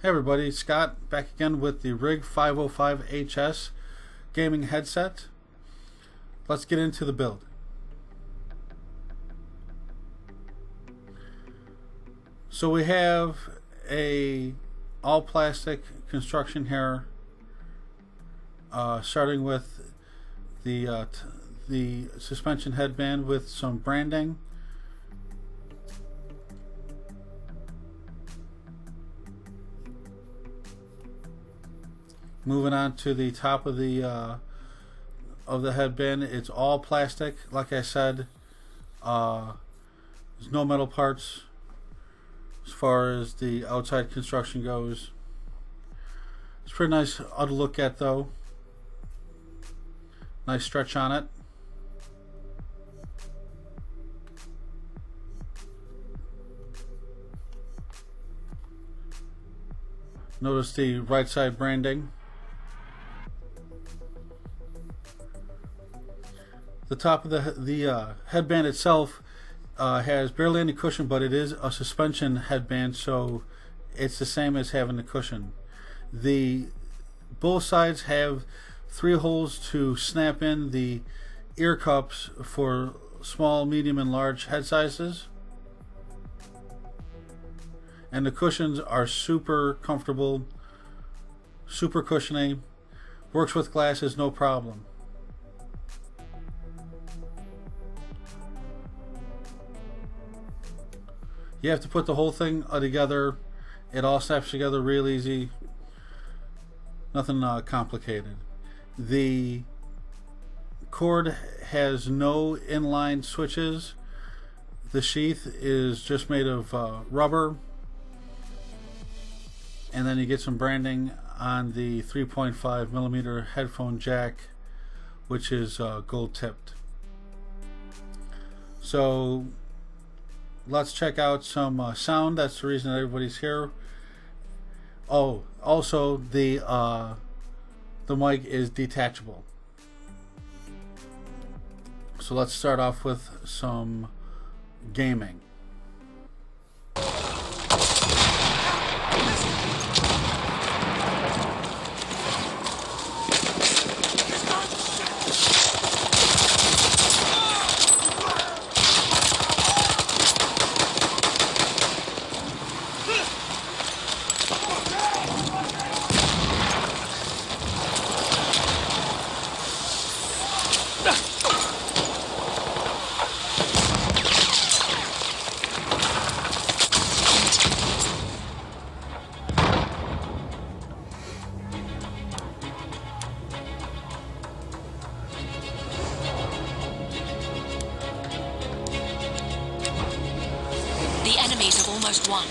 Hey everybody, Scott back again with the Rig 505HS gaming headset. Let's get into the build. So we have a all plastic construction here, starting with the suspension headband with some branding. Moving on to the top of the headband, it's all plastic. Like I said, there's no metal parts as far as the outside construction goes. It's pretty nice to look at though. Nice stretch on it. Notice the right side branding. The top of the headband itself has barely any cushion, but it is a suspension headband, so it's the same as having the cushion. Both sides have 3 holes to snap in the ear cups for small, medium, and large head sizes. And the cushions are super comfortable, super cushiony. Works with glasses, no problem. You have to put the whole thing together. It all snaps together real easy. Nothing complicated. The cord has no inline switches. The sheath is just made of rubber. And then you get some branding on the 3.5 millimeter headphone jack, which is gold tipped. So let's check out some sound. That's the reason everybody's here. Oh, also the mic is detachable. So let's start off with some gaming. The enemies have almost won.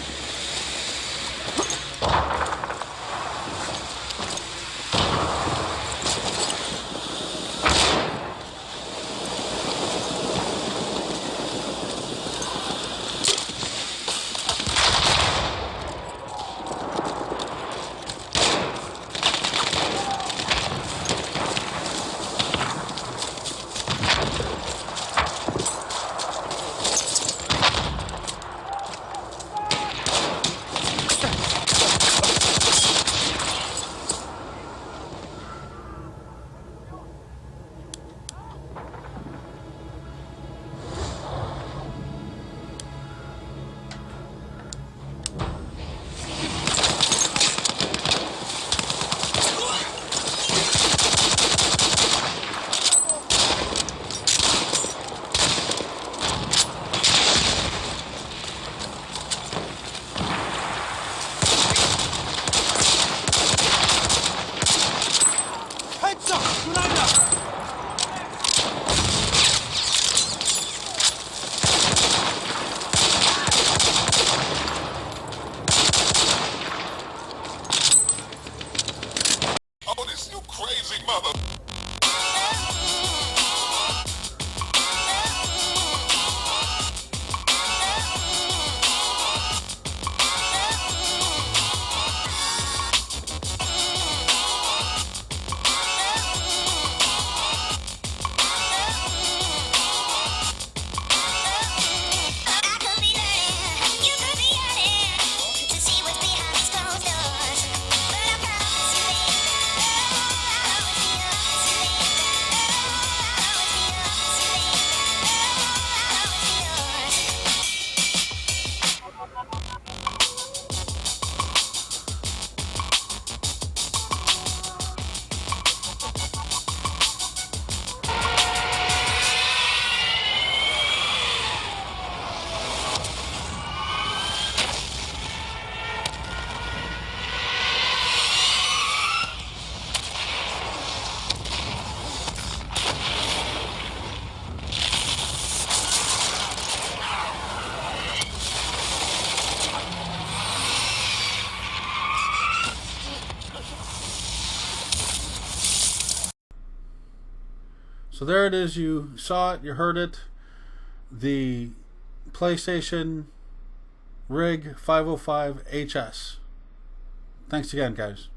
Oh, this you crazy mother. I could be learning, you could be yearning to see what's behind these closed doors. So there it is. You saw it. You heard it. The PlayStation Rig 505 HS. Thanks again, guys.